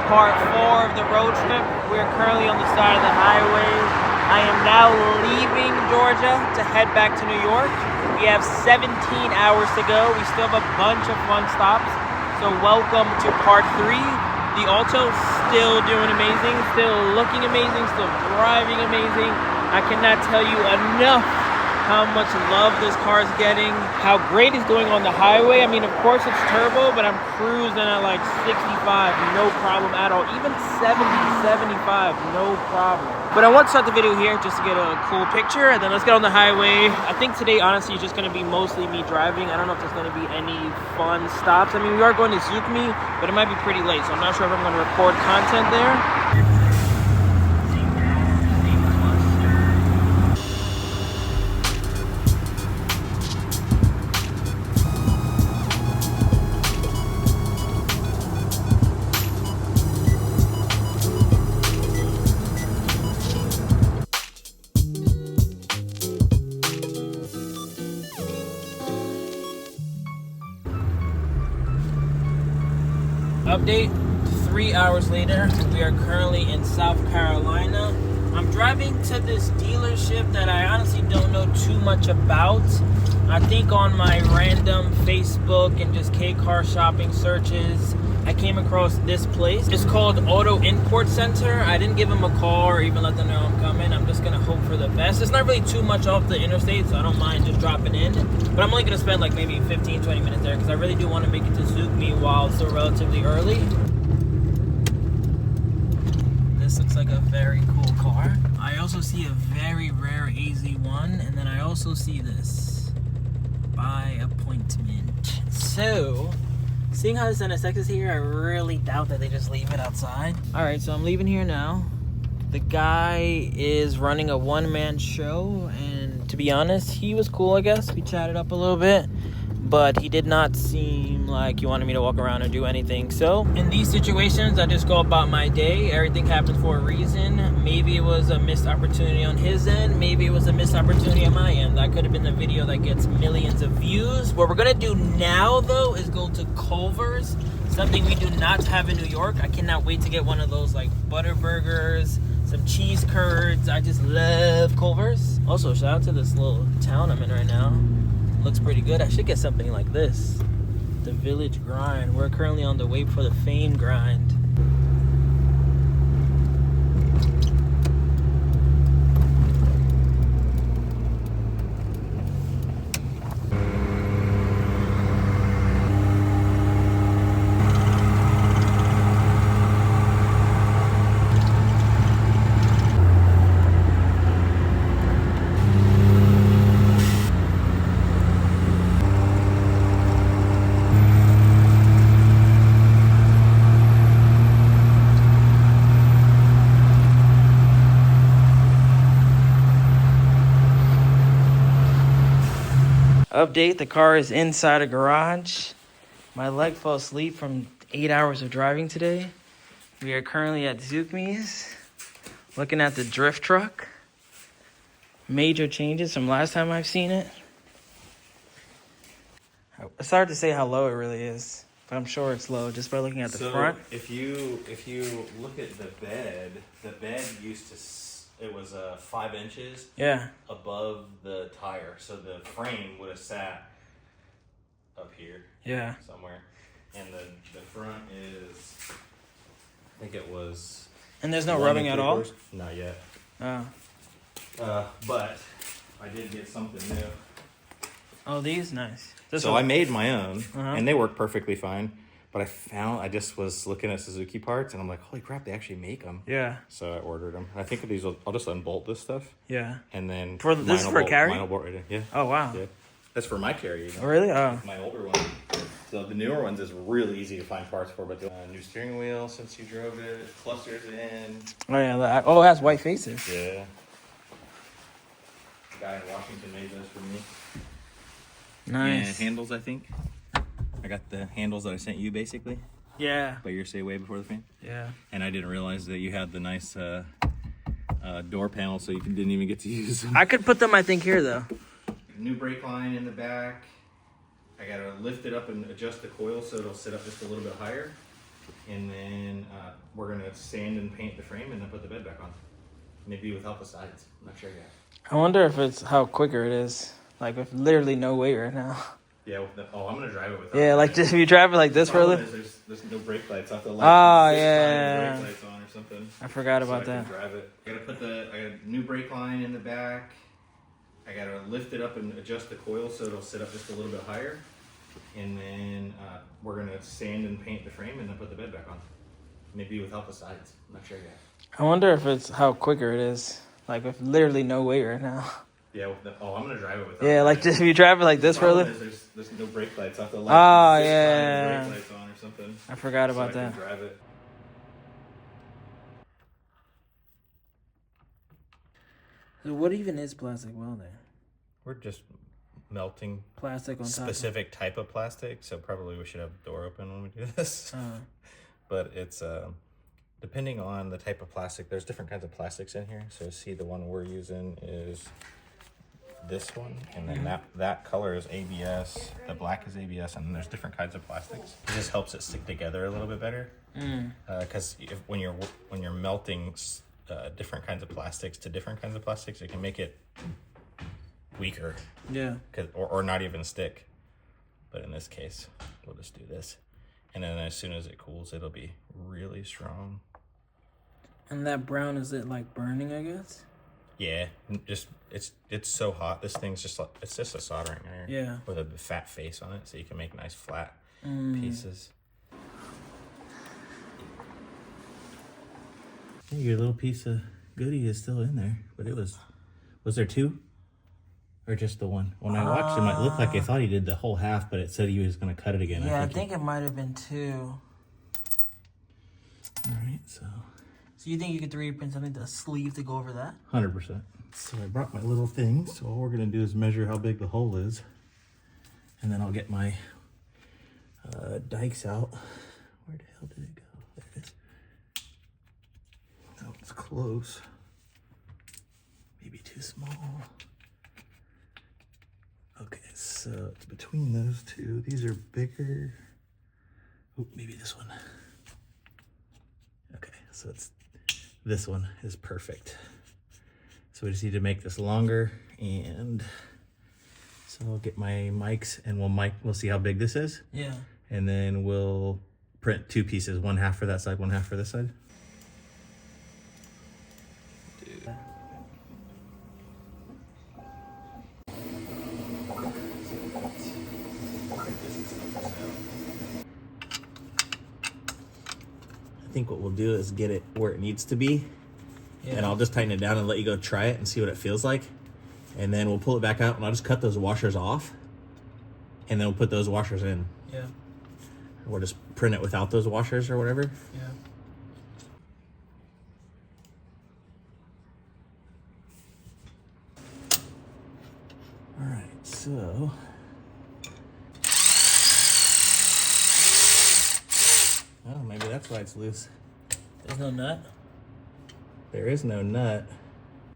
part 4 of the road trip. We are currently on the side of the highway. I am now leaving Georgia to head back to New York. We have 17 hours to go. We still have a bunch of fun stops. So welcome to part 3. The Alto still doing amazing, still looking amazing, still driving amazing. I cannot tell you enough how much love this car is getting, how great it's doing on the highway. I mean, of course it's turbo, but I'm cruising at like 65, no problem at all. Even 70, 75, no problem. But I want to start the video here just to get a cool picture, and then let's get on the highway. I think today, honestly, is just gonna be mostly me driving. I don't know if there's gonna be any fun stops. I mean, we are going to Zukme, but it might be pretty late, so I'm not sure if I'm gonna record content there. Update, 3 hours later, we are currently in South Carolina. I'm driving to this dealership that I honestly don't know too much about. I think on my random Facebook and just K-car shopping searches, I came across this place. It's called Auto Import Center. I didn't give them a call or even let them know I'm coming. I'm just gonna hope for the best. It's not really too much off the interstate, so I don't mind just dropping in. But I'm only gonna spend like maybe 15, 20 minutes there because I really do want to make it to Zukme while it's still relatively early. This looks like a very cool car. I also see a very rare AZ1, and then I also see this by appointment. So, seeing how this NSX is here, I really doubt that they just leave it outside. All right, so I'm leaving here now. The guy is running a one-man show, and to be honest, he was cool, I guess. We chatted up a little bit, but he did not seem like he wanted me to walk around or do anything. So in these situations, I just go about my day. Everything happens for a reason. Maybe it was a missed opportunity on his end. Maybe it was a missed opportunity on my end. That could have been the video that gets millions of views. What we're gonna do now, though, is go to Culver's, something we do not have in New York. I cannot wait to get one of those like butter burgers, some cheese curds. I just love Culver's. Also, shout out to this little town I'm in right now. Looks pretty good. I should get something like this. The Village Grind. We're currently on the WayBeforeTheFame grind. Update, the car is inside a garage. My leg fell asleep from 8 hours of driving today. We are currently at Zukme's, looking at the drift truck. Major changes from last time I've seen it. It's hard to say how low it really is, but I'm sure it's low just by looking at the front. If you look at the bed used to, it was 5 inches above the tire, so the frame would have sat up here somewhere, and the front is, I think it was, and there's no rubbing at all? Not yet. Oh. But I did get something new. Oh, these? Nice. I made my own, and they work perfectly fine. But I just was looking at Suzuki parts, and I'm like, holy crap, they actually make them. Yeah. So I ordered them. I think these I'll just unbolt this stuff. Yeah. And then this is for a carry? Mine will bolt right in. Yeah. Oh wow. Yeah. That's for my carry. Oh really? Oh. My older one. So the newer ones is really easy to find parts for, but the new steering wheel since you drove it, clusters in. Oh yeah. Oh, it has white faces. Yeah. The guy in Washington made those for me. Nice. And handles, I think. I got the handles that I sent you, basically. Yeah. By your say WayBeforeTheFame. Yeah. And I didn't realize that you had the nice door panel, so you didn't even get to use them. I could put them, I think, here, though. New brake line in the back. I got to lift it up and adjust the coil so it'll sit up just a little bit higher. and then we're gonna sand and paint the frame and then put the bed back on. Maybe without the sides. I'm not sure yet. I wonder if it's how quicker it is. Like with literally no weight right now. Yeah. I'm gonna drive it without. Yeah, like just if you drive it like this for a little. There's no brake lights. I have to yeah. brake lights on or something. I forgot about so I that. can drive it. I got a new brake line in the back. I gotta lift it up and adjust the coil so it'll sit up just a little bit higher. And then we're gonna sand and paint the frame and then put the bed back on. Maybe without the sides. I'm not sure yet. I wonder if it's how quicker it is. Like with literally no weight right now. Yeah. I'm gonna drive it without. Yeah, like just if you drive it like this for a little. There's no brake lights. I have to yeah. brake lights on or something. I forgot about so I that. can drive it. So what even is plastic welding? We're just melting Plastic on top. specific type of plastic, so probably we should have the door open when we do this. But it's depending on the type of plastic. There's different kinds of plastics in here. So see, the one we're using is this one, and then that color is ABS. The black is ABS, and then there's different kinds of plastics. It just helps it stick together a little bit better. Because when you're melting different kinds of plastics to different kinds of plastics, it can make it weaker. Yeah. Or not even stick. But in this case, we'll just do this. And then as soon as it cools, it'll be really strong. And that brown, is it like burning, I guess? Yeah, just it's so hot. This thing's just like, it's just a soldering iron. Yeah. With a fat face on it, so you can make nice flat pieces. Hey, your little piece of goodie is still in there, but was there two? Or just the one? When I watched him, it looked like I thought he did the whole half, but it said he was going to cut it again. Yeah, I think it might have been two. All right, so you think you could 3D print something, the sleeve to go over that? 100%. So I brought my little thing. So all we're going to do is measure how big the hole is. And then I'll get my dikes out. Where the hell did it go? There it is. Oh, it's close. Maybe too small. Okay, so it's between those two. These are bigger. Oh, maybe this one. Okay, so this one is perfect. So we just need to make this longer, and so I'll get my mics and we'll see how big this is. Yeah. And then we'll print two pieces, one half for that side, one half for this side. I think what we'll do is get it where it needs to be, and I'll just tighten it down and let you go try it and see what it feels like, and then we'll pull it back out and I'll just cut those washers off, and then we'll put those washers in. Yeah. Or just print it without those washers or whatever. Yeah. All right, so oh, maybe that's why it's loose. There's no nut? There is no nut.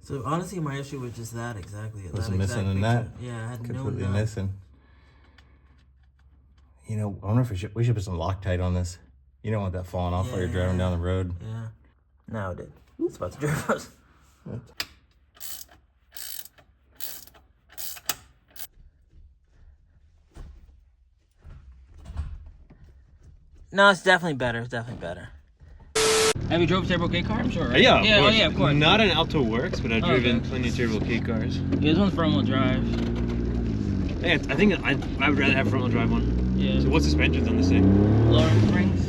So honestly, my issue was just that exactly. Was missing a nut? Yeah, I had Completely no nut. missing. You know, I wonder if we should put some Loctite on this. You don't want that falling off while you're driving down the road. Yeah. No, it did. It's about to drive us. No, it's definitely better. It's definitely better. Have you drove Turbo K car? I'm sure, right? Yeah, yeah, of yeah, of course. Not an Alto Works, but I've driven okay. plenty of Turbo K cars. Yeah, this one's front-wheel drive. Yeah, I think I would rather have a front-wheel drive one. Yeah. So what suspensions on this thing? Lower springs.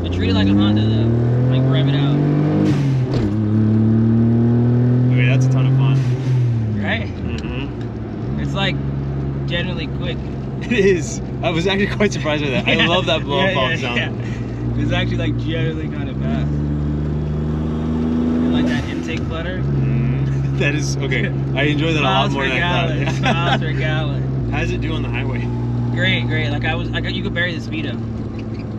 I treat it like a Honda though. Like rev it out. Okay, that's a ton of fun. Right? Mm-hmm. It's like generally quick. It is. I was actually quite surprised by that. I love that blow-up pump sound. Yeah. It's actually like generally kind of fast. You like that intake flutter? That is, okay. I enjoy that a lot more than I thought. Yeah. Miles per gallon. How does it do on the highway? Great. Like you could bury the speed up.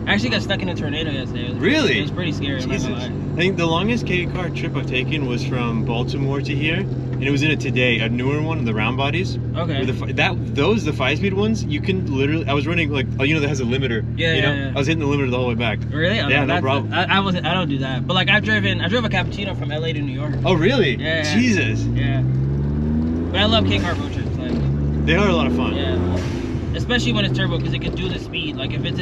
I actually got stuck in a tornado yesterday. It was Really? It was pretty scary. I'm not gonna lie. think the longest K car trip I've taken was from Baltimore to here, and it was in a Today, a newer one, the round bodies. Okay. The 5-speed ones, you can literally. I was running like, you know, that has a limiter. Yeah, you know? yeah. I was hitting the limiter the whole way back. Really? Yeah, no problem. I don't do that. But like I drove a cappuccino from LA to New York. Oh really? Yeah. Jesus. Yeah. But I love K car road trips. Like. They are a lot of fun. Yeah. Especially when it's turbo, because it can do the speed. Like if it's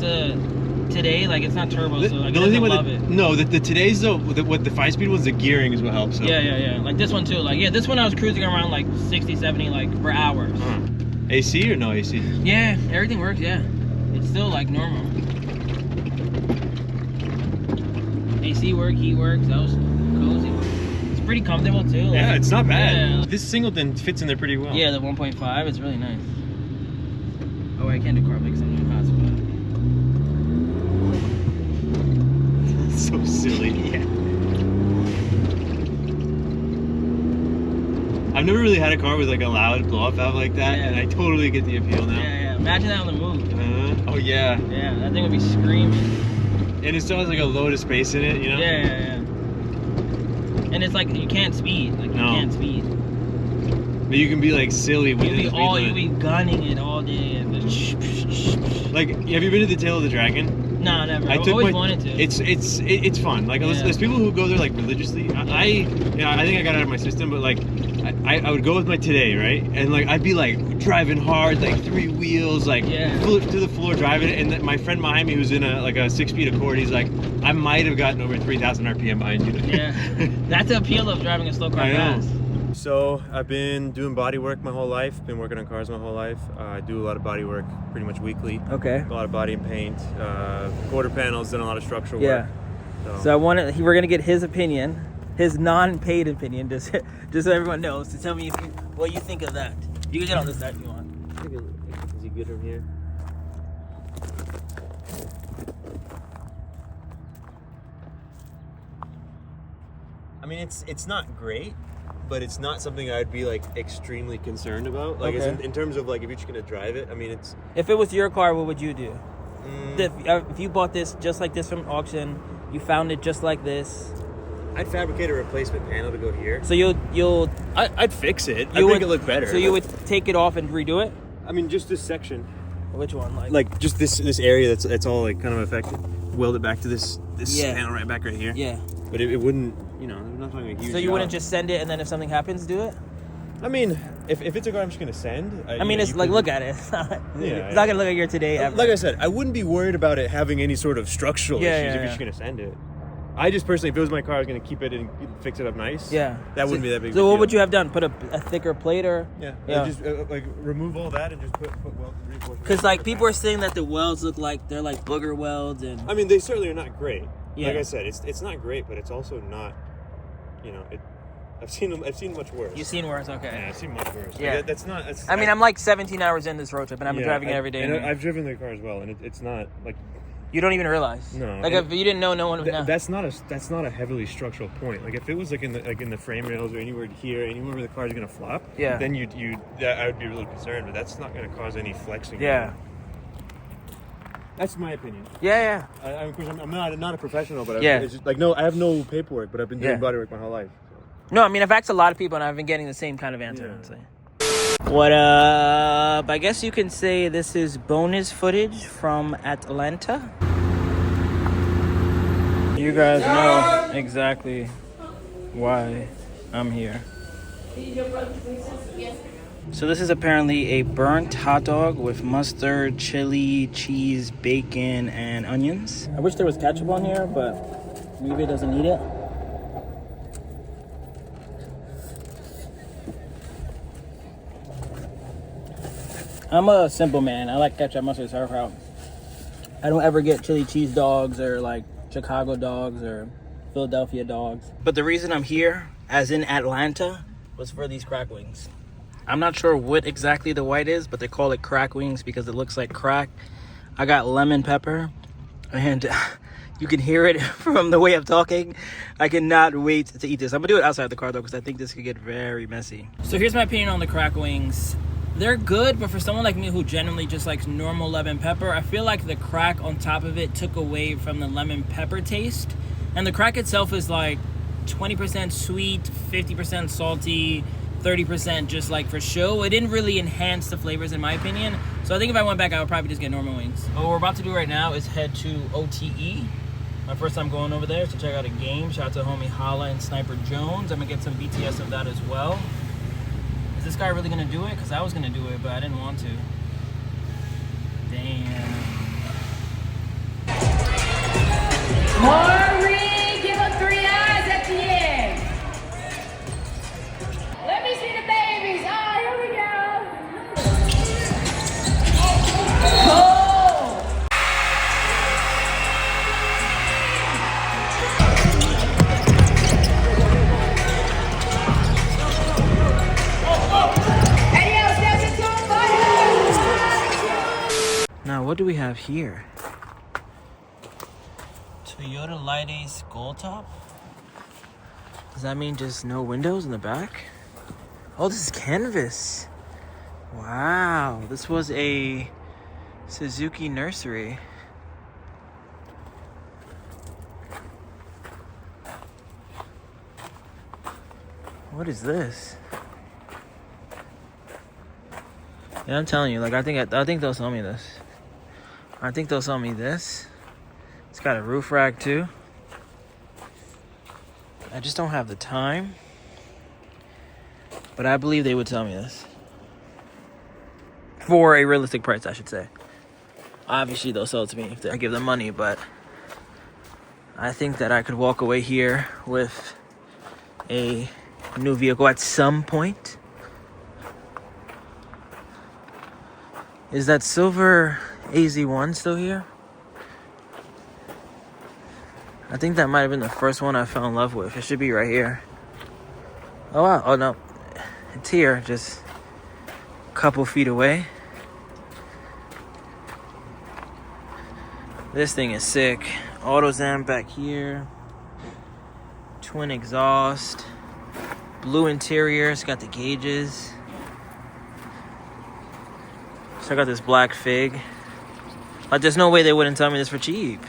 a Today, like it's not turbo, so like, I love it. No, the Todays though, what the 5-speed ones, the gearing is what helps. So. Yeah. Like this one too. Like this one I was cruising around like 60, 70 like for hours. AC or no AC? Yeah, everything works. Yeah, it's still like normal. AC work, heat works. That was cozy. It's pretty comfortable too. Like, Yeah, it's not bad. Yeah. This singleton fits in there pretty well. Yeah, the 1.5. It's really nice. Oh, I can't do carb because I'm doing hot spot. So silly. Yeah. I've never really had a car with like a loud blow-off valve like that, and I totally get the appeal now. Yeah. Imagine that on the move. Oh yeah. Yeah, that thing would be screaming. And it still has like a load of space in it, you know? Yeah. And it's like you can't speed. Like you can't speed. But you can be like silly with you'll be gunning it all day and like, have you been to the Tail of the Dragon? No, never. I always wanted to. It's fun. Like there's people who go there like religiously. I think I got it out of my system, but like I would go with my Today, right? And like I'd be like driving hard, like 3 wheels, like flip to the floor driving it. And then my friend behind me who's in a 6-speed Accord, he's like, I might have gotten over 3,000 RPM behind you. Yeah, that's the appeal of driving a slow car fast. So I've been doing body work my whole life, been working on cars my whole life. I do a lot of body work pretty much weekly. Okay. A lot of body and paint, quarter panels, done a lot of structural work. So we're gonna get his opinion, his non-paid opinion, just so everyone knows, to tell me what you think of that. You can get on this side if you want. Is he good from here? I mean, it's not great, but it's not something I'd be like extremely concerned about. Like in terms of like if you're just gonna drive it, I mean it's. If it was your car, what would you do? If you bought this just like this from auction, you found it just like this. I'd fabricate a replacement panel to go here. So you'll. I'd fix it. I'd make it look better. So you would take it off and redo it? I mean, just this section. Which one? Like just this area that's all like kind of affected. Weld it back to this panel right here. Yeah. But it wouldn't, nothing like a huge. So you wouldn't just send it and then if something happens, do it? I mean, if it's a car I'm just gonna send. It's like look at it. It's not gonna look at your Today ever. Like I said, I wouldn't be worried about it having any sort of structural issues if you're just gonna send it. I just personally, if it was my car, I was gonna keep it and fix it up nice. Yeah. That wouldn't be that big. So what would you have done? Put a thicker plate or? Yeah. Just like remove all that and just put weld reinforcements. Because like people are saying that the welds look like they're like booger welds and. I mean, they certainly are not great. Yeah. Like I said, it's not great, but it's also not. I've seen much worse. You've seen worse, okay. Yeah, I've seen much worse. Yeah. Like, that's not. I'm like 17 hours in this road trip, and I've been driving it every day. And I've driven the car as well, and it's not like. You don't even realize. No. Like if you didn't know, no one would know. That's not a heavily structural point. Like if it was like in the frame rails or anywhere where the car's gonna flop. Yeah. Then I would be really concerned, but that's not gonna cause any flexing. Yeah. That's my opinion. Yeah. Of course, I'm not a professional, but it's just like I have no paperwork, but I've been doing body work my whole life. So. No, I mean I've asked a lot of people, and I've been getting the same kind of answer. Honestly. What up? I guess you can say this is bonus footage from Atlanta. You guys know exactly why I'm here. So this is apparently a burnt hot dog with mustard, chili, cheese, bacon, and onions. I wish there was ketchup on here, but maybe it doesn't need it. I'm a simple man. I like ketchup, mustard, sauerkraut. I don't ever get chili cheese dogs or like Chicago dogs or Philadelphia dogs. But the reason I'm here, as in Atlanta, was for these crack wings. I'm not sure what exactly the white is, but they call it crack wings because it looks like crack. I got lemon pepper, and you can hear it from the way I'm talking. I cannot wait to eat this. I'm gonna do it outside the car though, because I think this could get very messy. So here's my opinion on the crack wings. They're good, but for someone like me who generally just likes normal lemon pepper, I feel like the crack on top of it took away from the lemon pepper taste. And the crack itself is like 20% sweet, 50% salty, 30% just like for show. It didn't really enhance the flavors in my opinion. So I think if I went back, I would probably just get normal wings. What we're about to do right now is head to OTE. My first time going over there to check out a game. Shout out to homie Hala and Sniper Jones. I'm gonna get some BTS of that as well. Is this guy really gonna do it? Because I was gonna do it, but I didn't want to. Damn. Maureen, give him 3 eyes at the end. Let me see the babies. Oh, here we go. Oh. Now, what do we have here? Toyota Light Ace Gold Top? Does that mean just no windows in the back? Oh, this is canvas. Wow, this was a Suzuki nursery. What is this? Yeah, I'm telling you, like I think they'll sell me this. I think they'll sell me this. It's got a roof rack too. I just don't have the time. But I believe they would sell me this. For a realistic price, I should say. Obviously, they'll sell it to me if I give them money, but I think that I could walk away here with a new vehicle at some point. Is that silver AZ1 still here? I think that might have been the first one I fell in love with. It should be right here. Oh wow, oh no. It's here, just a couple feet away. This thing is sick. AutoZam back here. Twin exhaust. Blue interior, it's got the gauges. So I got this black Fig. Like, there's no way they wouldn't tell me this for cheap.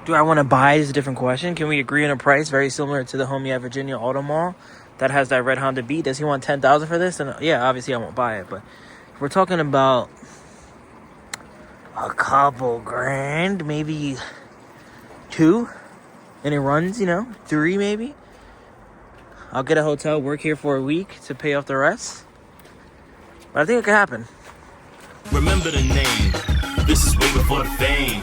Do I want to buy is a different question. Can we agree on a price very similar to the homie at Virginia Auto Mall that has that red Honda Beat? Does he want $10,000 for this? And yeah, obviously I won't buy it. But if we're talking about a couple grand, maybe 2, and it runs, 3 maybe. I'll get a hotel, work here for a week to pay off the rest. But I think it could happen. Remember the name. This is way before the fame.